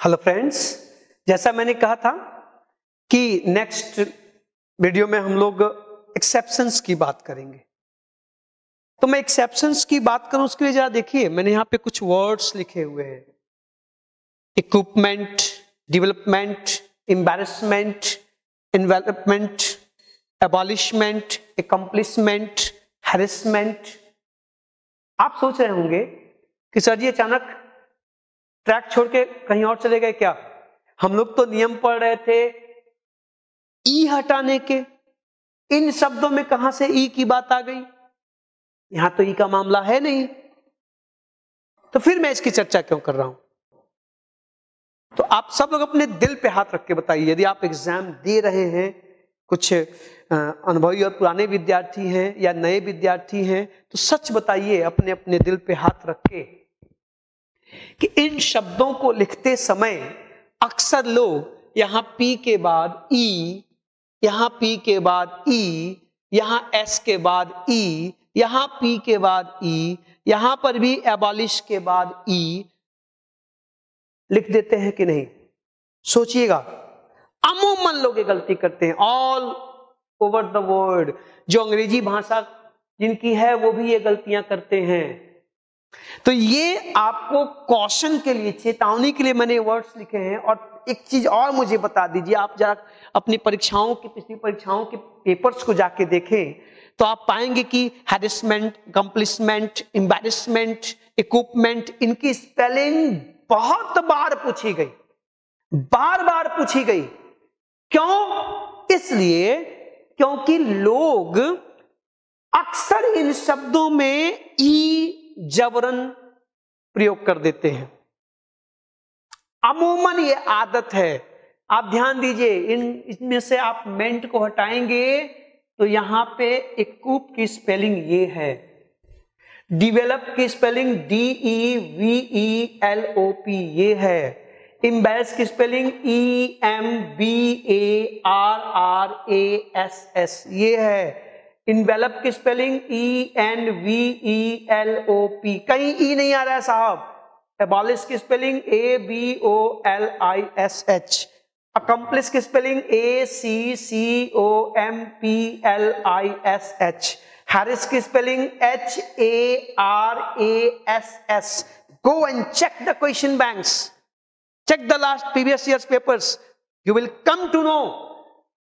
Hello friends, जैसा मैंने कहा था कि नेक्स्ट वीडियो में हम लोग एक्सेप्शंस की बात करेंगे। तो मैं एक्सेप्शंस की बात करूं उसके लिए जरा देखिए, मैंने यहां पे कुछ वर्ड्स लिखे हुए हैं। Equipment, development, embarrassment, envelopment, abolishment, accomplishment, harassment. आप सोच रहे होंगे कि सर जी अचानक ट्रैक छोड़ के कहीं और चले गए क्या? हम लोग तो नियम पढ़ रहे थे ई हटाने के, इन शब्दों में कहां से ई की बात आ गई? यहां तो ई का मामला है नहीं, तो फिर मैं इसकी चर्चा क्यों कर रहा हूं? तो आप सब लोग अपने दिल पे हाथ रख के बताइए, यदि आप एग्जाम दे रहे हैं, कुछ अनुभवी और पुराने विद्यार्थी हैं या नए विद्यार्थी हैं, तो सच बताइए अपने अपने दिल पे हाथ रख के कि इन शब्दों को लिखते समय अक्सर लोग यहां पी के बाद ई, यहां पी के बाद ई, यहां एस के बाद ई, यहां पी के बाद ई, यहां पर भी एबॉलिश के बाद ई लिख देते हैं कि नहीं? सोचिएगा, अमूमन लोग ये गलती करते हैं। ऑल ओवर द वर्ल्ड जो अंग्रेजी भाषा जिनकी है वो भी ये गलतियां करते हैं। तो ये आपको कॉशन के लिए, चेतावनी के लिए मैंने वर्ड्स लिखे हैं। और एक चीज और मुझे बता दीजिए, आप जरा अपनी परीक्षाओं की, पिछली परीक्षाओं के पेपर्स को जाके देखें तो आप पाएंगे कि हैरेसमेंट, कंप्लिशमेंट, एम्बैरेसमेंट, इक्विपमेंट, इनकी स्पेलिंग बहुत बार पूछी गई, बार बार पूछी गई। क्यों? इसलिए क्योंकि लोग अक्सर इन शब्दों में ई जबरन प्रयोग कर देते हैं। अमूमन ये आदत है। आप ध्यान दीजिए, इनमें से आप मेंट को हटाएंगे तो यहां पे इक्विप की स्पेलिंग ये है, डेवलप की स्पेलिंग DEVELOP ये है, एम्बैरेस की स्पेलिंग EMBARRASS ये है, इन्वेलप की स्पेलिंग ENVELOP, कहीं ई नहीं आ रहा है साहब। एबॉलिश की स्पेलिंग ABOLISH, अकम्प्लिश की स्पेलिंग ACCOMPLISH, हैरिस की spelling HARASS। Go and check the question banks, check the last previous year's papers, you will come to know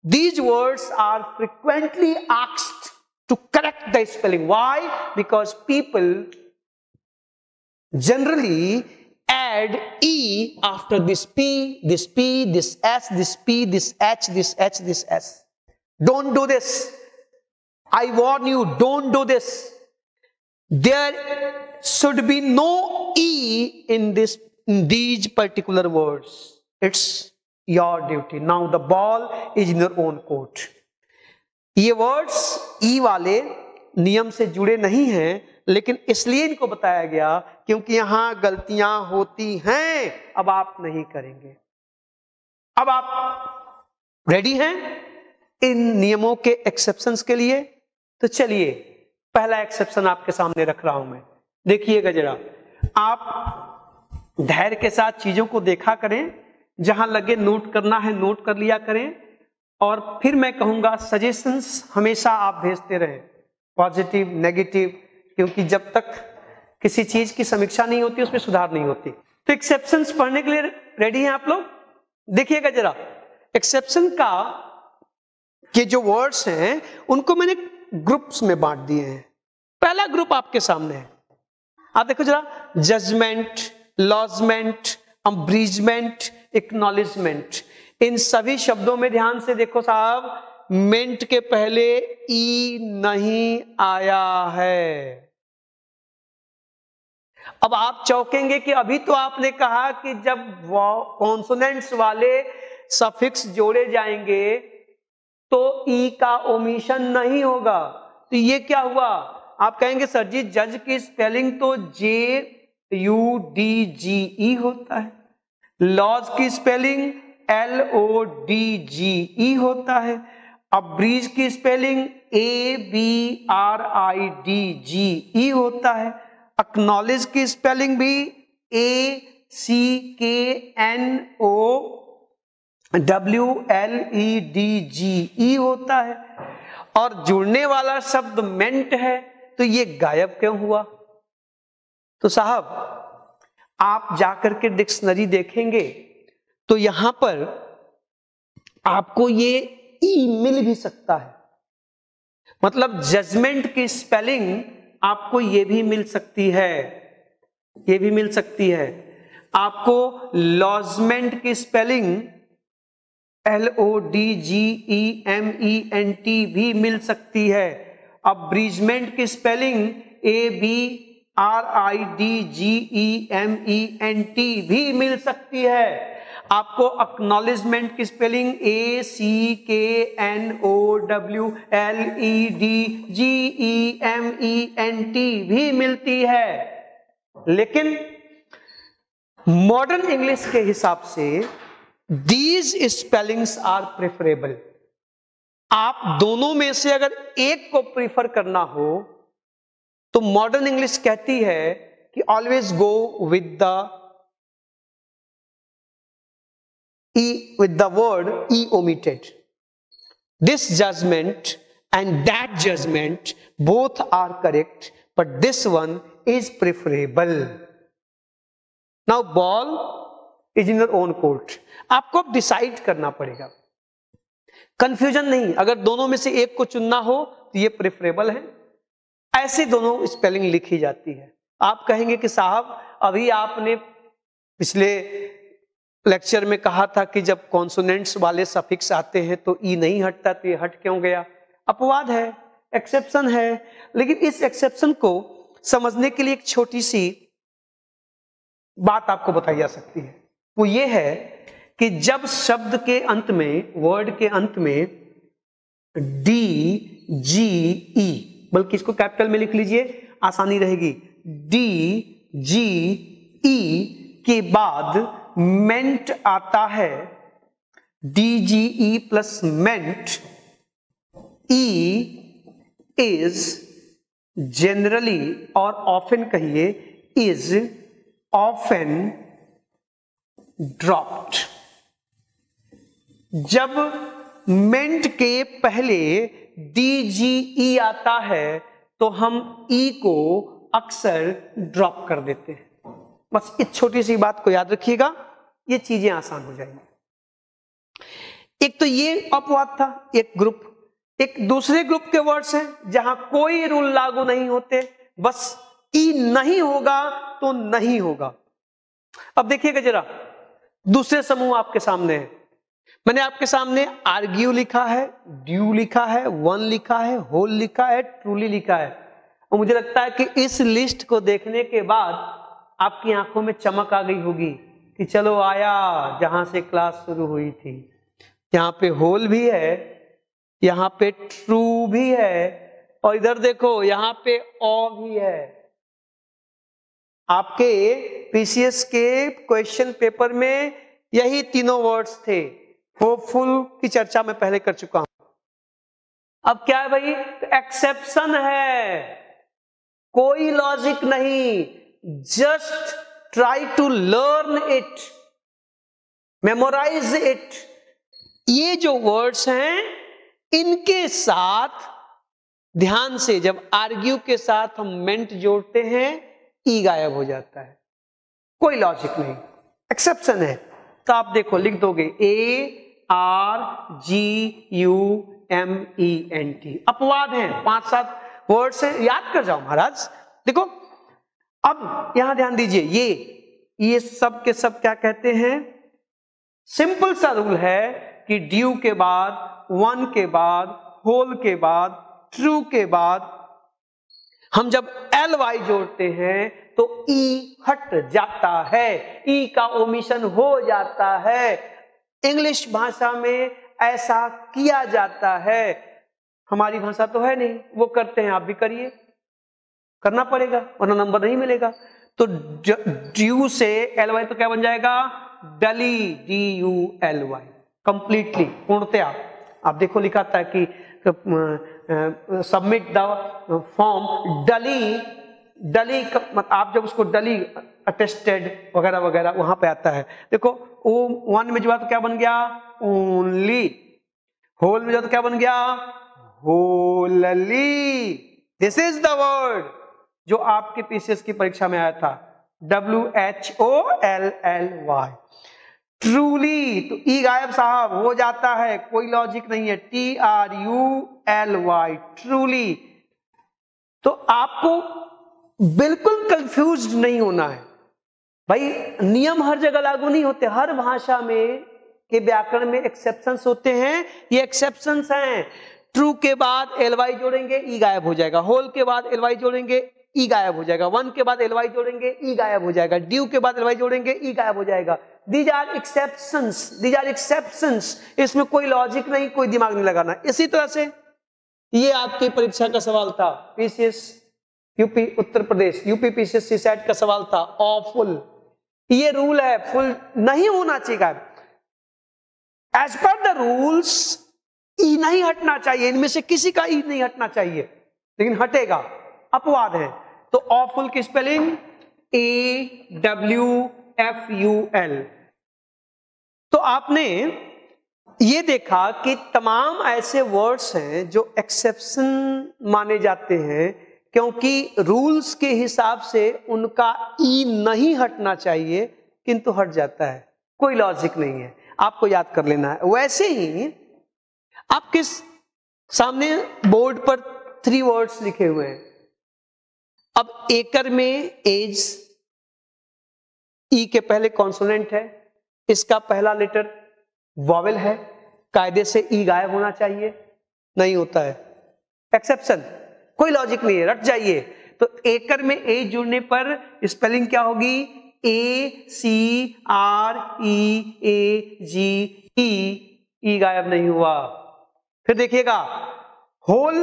these words are frequently asked to correct the spelling. Why? Because people generally add E after this P, this P, this S, this P, this H, this H, this S. Don't do this. I warn you, don't do this. There should be no E in these particular words. It's your duty. Now the ball is in your own court. ये words ई वाले नियम से जुड़े नहीं हैं, लेकिन इसलिए इनको बताया गया क्योंकि यहां गलतियां होती हैं। अब आप नहीं करेंगे। अब आप रेडी हैं इन नियमों के एक्सेप्शंस के लिए? तो चलिए पहला एक्सेप्शन आपके सामने रख रहा हूं मैं। देखिएगा जरा, आप धैर्य के साथ चीजों को देखा करें, जहां लगे नोट करना है नोट कर लिया करें, और फिर मैं कहूंगा सजेशंस हमेशा आप भेजते रहें, पॉजिटिव, नेगेटिव, क्योंकि जब तक किसी चीज की समीक्षा नहीं होती उसमें सुधार नहीं होती। तो एक्सेप्शंस पढ़ने के लिए रेडी हैं आप लोग? देखिएगा जरा, एक्सेप्शन का ये जो वर्ड्स हैं उनको मैंने ग्रुप्स में बांट दिए हैं। पहला ग्रुप आपके सामने है, आप देखो जरा, जजमेंट, लॉजमेंट, अब्रीजमेंट, एक्नॉलेजमेंट। इन सभी शब्दों में ध्यान से देखो साहब, मेंट के पहले ई नहीं आया है। अब आप चौंकेंगे कि अभी तो आपने कहा कि जब कॉन्सोनेंट्स वाले सफिक्स जोड़े जाएंगे तो ई का ओमिशन नहीं होगा। तो ये क्या हुआ? आप कहेंगे सर जी जज की स्पेलिंग तो JUDGE होता है, लॉज की स्पेलिंग LODGE होता है, अब्रीज की स्पेलिंग ABRIDGE होता है, एक्नॉलेज की स्पेलिंग भी CKNOWLEDGE होता है, और जुड़ने वाला शब्द मेंट है, तो ये गायब क्यों हुआ? तो साहब आप जाकर के डिक्शनरी देखेंगे तो यहां पर आपको ये ई मिल भी सकता है, मतलब जजमेंट की स्पेलिंग आपको ये भी मिल सकती है, ये भी मिल सकती है। आपको लॉजमेंट की स्पेलिंग LODGEMENT भी मिल सकती है। अब्रीजमेंट की स्पेलिंग ABRIDGEMENT भी मिल सकती है। आपको एक्नॉलेजमेंट की स्पेलिंग ACKNOWLEDGEMENT भी मिलती है। लेकिन मॉडर्न इंग्लिश के हिसाब से दीज स्पेलिंग्स आर प्रेफरेबल। आप दोनों में से अगर एक को प्रीफर करना हो तो मॉडर्न इंग्लिश कहती है कि always go with the word E omitted. This judgment and that judgment both are correct, but this one is preferable. Now ball is in your own court. आपको अब डिसाइड करना पड़ेगा, कंफ्यूजन नहीं। अगर दोनों में से एक को चुनना हो तो ये प्रेफरेबल है, ऐसे दोनों स्पेलिंग लिखी जाती है। आप कहेंगे कि साहब अभी आपने पिछले लेक्चर में कहा था कि जब कॉन्सोनेंट्स वाले सफिक्स आते हैं तो ई नहीं हटता, तो ये हट क्यों गया? अपवाद है, एक्सेप्शन है। लेकिन इस एक्सेप्शन को समझने के लिए एक छोटी सी बात आपको बताई जा सकती है, वो ये है कि जब शब्द के अंत में, वर्ड के अंत में DGE, बल्कि इसको कैपिटल में लिख लीजिए, आसानी रहेगी, DGE के बाद मेंट आता है, DGE plus meant, E is generally और ऑफन कहिए, इज ऑफन ड्रॉप्ड। जब मेंट के पहले DGE आता है तो हम E को अक्सर ड्रॉप कर देते हैं। बस इस छोटी सी बात को याद रखिएगा, ये चीजें आसान हो जाएंगी। एक तो ये अपवाद था, एक ग्रुप। एक दूसरे ग्रुप के वर्ड्स हैं जहां कोई रूल लागू नहीं होते, बस ई नहीं होगा तो नहीं होगा। अब देखिएगा जरा, दूसरे समूह आपके सामने है। मैंने आपके सामने आर्ग्यू लिखा है, ड्यू लिखा है, वन लिखा है, होल लिखा है, ट्रूली लिखा है। और मुझे लगता है कि इस लिस्ट को देखने के बाद आपकी आंखों में चमक आ गई होगी कि चलो आया जहां से क्लास शुरू हुई थी। यहां पे होल भी है, यहां पे ट्रू भी है, और इधर देखो यहां पे ऑ भी है। आपके पीसीएस के क्वेश्चन पेपर में यही तीनों वर्ड्स थे। होपफुल की चर्चा मैं पहले कर चुका हूं। अब क्या है भाई? एक्सेप्शन है, कोई लॉजिक नहीं, just try to learn it, memorize it. ये जो वर्ड्स हैं इनके साथ ध्यान से, जब आर्ग्यू के साथ हम मेंट जोड़ते हैं, ई गायब हो जाता है, कोई लॉजिक नहीं, एक्सेप्शन है। तो आप देखो लिख दोगे ARGUMENT, अपवाद हैं, 5-7 वर्ड्स हैं, याद कर जाओ महाराज। देखो अब यहां ध्यान दीजिए, ये सब के सब क्या कहते हैं? सिंपल सा रूल है कि ड्यू के बाद, वन के बाद, होल के बाद, ट्रू के बाद हम जब LY जोड़ते हैं तो E हट जाता है, E का ओमिशन हो जाता है। इंग्लिश भाषा में ऐसा किया जाता है, हमारी भाषा तो है नहीं, वो करते हैं, आप भी करिए, करना पड़ेगा वरना नंबर नहीं मिलेगा। तो ड्यू से LY तो क्या बन जाएगा? डली, DULY, कंप्लीटली, पूर्णतया। आप देखो लिखा था कि सबमिट द फॉर्म डली डली, आप जब उसको डली अटेस्टेड वगैरह वगैरह वहां पे आता है। देखो ओ वन में जो है तो क्या बन गया, ओनली। होल में जो तो क्या बन गया, होलली। दिस इज द वर्ड जो आपके पीसीएस की परीक्षा में आया था, WHOLLY, ट्रूली। तो ई गायब साहब हो जाता है, कोई लॉजिक नहीं है, TRULY, ट्रूली। तो आपको बिल्कुल कंफ्यूज नहीं होना है भाई, नियम हर जगह लागू नहीं होते, हर भाषा में के व्याकरण में एक्सेप्शंस होते हैं, ये एक्सेप्शंस हैं। ट्रू के बाद LY जोड़ेंगे, ई गायब हो जाएगा। होल के बाद LY जोड़ेंगे, ई गायब हो जाएगा। वन के बाद LY जोड़ेंगे, ई गायब हो जाएगा। ड्यू के बाद LY जोड़ेंगे, ई गायब हो जाएगा। These are exceptions, these are exceptions. इसमें कोई लॉजिक नहीं, कोई दिमाग नहीं लगाना। इसी तरह से ये आपकी परीक्षा का सवाल था, PCS UP Uttar Pradesh, UP PCS CSAT का सवाल था, ऑफुल। ये रूल है, फुल नहीं होना चाहिए। एज पर द रूल्स ई नहीं हटना चाहिए, इनमें से किसी का ई नहीं हटना चाहिए, लेकिन हटेगा, अपवाद है। तो ऑफुल की स्पेलिंग AWFUL। तो आपने ये देखा कि तमाम ऐसे वर्ड्स हैं जो एक्सेप्शन माने जाते हैं, क्योंकि रूल्स के हिसाब से उनका ई नहीं हटना चाहिए, किंतु हट जाता है, कोई लॉजिक नहीं है, आपको याद कर लेना है। वैसे ही आपके सामने बोर्ड पर 3 वर्ड्स लिखे हुए हैं। अब एकर में एज, ई के पहले कॉन्सोनेंट है, इसका पहला लेटर वॉवेल है, कायदे से ई गायब होना चाहिए, नहीं होता है, एक्सेप्शन, कोई लॉजिक नहीं है, रट जाइए। तो एकर में ए जुड़ने पर स्पेलिंग क्या होगी, ACREAGE, ई गायब नहीं हुआ। फिर देखिएगा होल,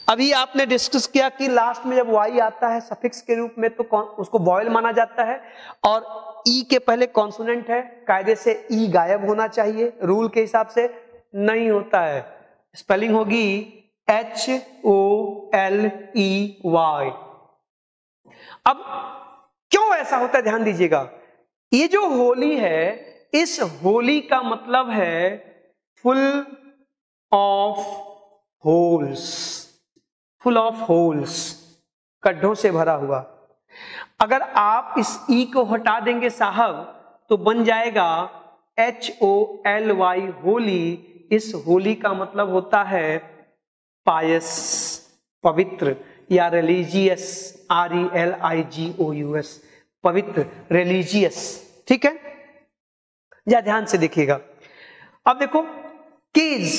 अभी आपने डिस्कस किया कि लास्ट में जब वाई आता है सफिक्स के रूप में तो उसको वॉवेल माना जाता है, और ई के पहले कॉन्सोनेंट है, कायदे से ई गायब होना चाहिए, रूल के हिसाब से नहीं होता है, स्पेलिंग होगी HOLEY। अब क्यों ऐसा होता है ध्यान दीजिएगा, ये जो होली है, इस होली का मतलब है full of holes, full of holes, गड्ढों से भरा हुआ। अगर आप इस ई को हटा देंगे साहब तो बन जाएगा HOLY, होली। इस होली का मतलब होता है पायस, पवित्र, या रिलीजियस, RELIGIOUS, पवित्र, रिलीजियस, ठीक है। या ध्यान से देखिएगा, अब देखो केज,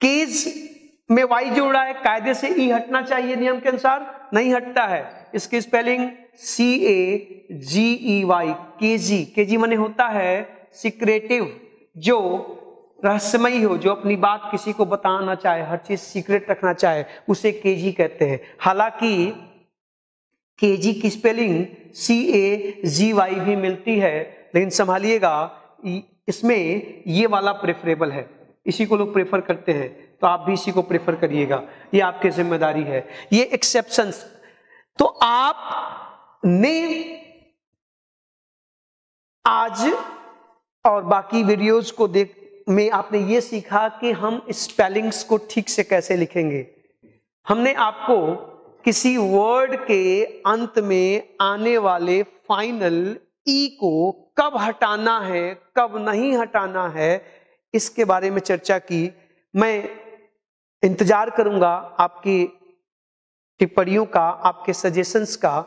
केज में वाई जोड़ा है, कायदे से ई हटना चाहिए, नियम के अनुसार नहीं हटता है, इसकी स्पेलिंग CAGEY, केजी। केजी माने होता है सीक्रेटिव, जो रहस्यमयी हो, जो अपनी बात किसी को बताना चाहे, हर चीज सीक्रेट रखना चाहे, उसे केजी कहते हैं। हालांकि केजी की स्पेलिंग CAGY भी मिलती है, लेकिन संभालिएगा इसमें ये वाला प्रेफरेबल है, इसी को लोग प्रेफर करते हैं, तो आप भी इसी को प्रेफर करिएगा, ये आपकी जिम्मेदारी है। ये एक्सेप्शंस, तो आपने आज और बाकी वीडियोस को देख में आपने ये सीखा कि हम स्पेलिंग्स को ठीक से कैसे लिखेंगे। हमने आपको किसी वर्ड के अंत में आने वाले फाइनल ई को कब हटाना है, कब नहीं हटाना है, इसके बारे में चर्चा की। मैं इंतजार करूंगा आपकी टिप्पणियों का, आपके सजेशंस का,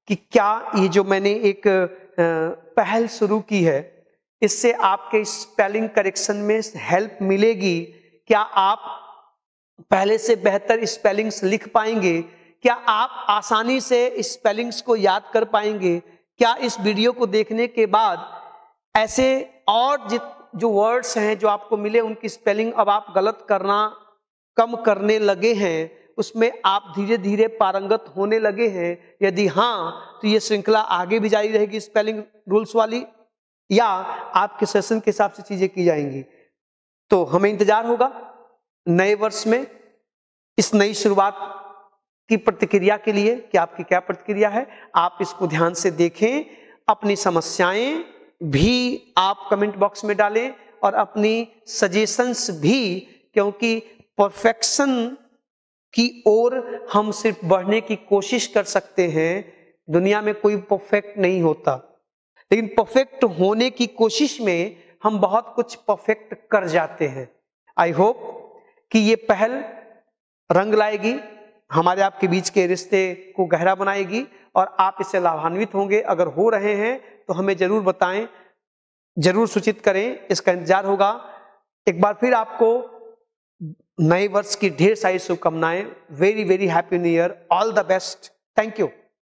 कि क्या ये जो मैंने एक पहल शुरू की है, इससे आपके स्पेलिंग करेक्शन में हेल्प मिलेगी? क्या आप पहले से बेहतर स्पेलिंग्स लिख पाएंगे? क्या आप आसानी से स्पेलिंग्स को याद कर पाएंगे? क्या इस वीडियो को देखने के बाद ऐसे और जो वर्ड्स हैं जो आपको मिले, उनकी स्पेलिंग अब आप गलत करना कम करने लगे हैं, उसमें आप धीरे धीरे पारंगत होने लगे हैं? यदि हाँ, तो ये श्रृंखला आगे भी जारी रहेगी स्पेलिंग रूल्स वाली, या आपके सेशन के हिसाब से चीजें की जाएंगी? तो हमें इंतजार होगा नए वर्ष में, इस नई शुरुआत की प्रतिक्रिया के लिए कि आपकी क्या प्रतिक्रिया है। आप इसको ध्यान से देखें, अपनी समस्याएं भी आप कमेंट बॉक्स में डालें और अपनी सजेशंस भी, क्योंकि परफेक्शन की ओर हम सिर्फ बढ़ने की कोशिश कर सकते हैं। दुनिया में कोई परफेक्ट नहीं होता, लेकिन परफेक्ट होने की कोशिश में हम बहुत कुछ परफेक्ट कर जाते हैं। आई होप कि ये पहल रंग लाएगी, हमारे आपके बीच के रिश्ते को गहरा बनाएगी और आप इससे लाभान्वित होंगे। अगर हो रहे हैं तो हमें जरूर बताएं, जरूर सूचित करें, इसका इंतजार होगा। एक बार फिर आपको नए वर्ष की ढेर सारी शुभकामनाएं। Very very happy new year, all the best, thank you.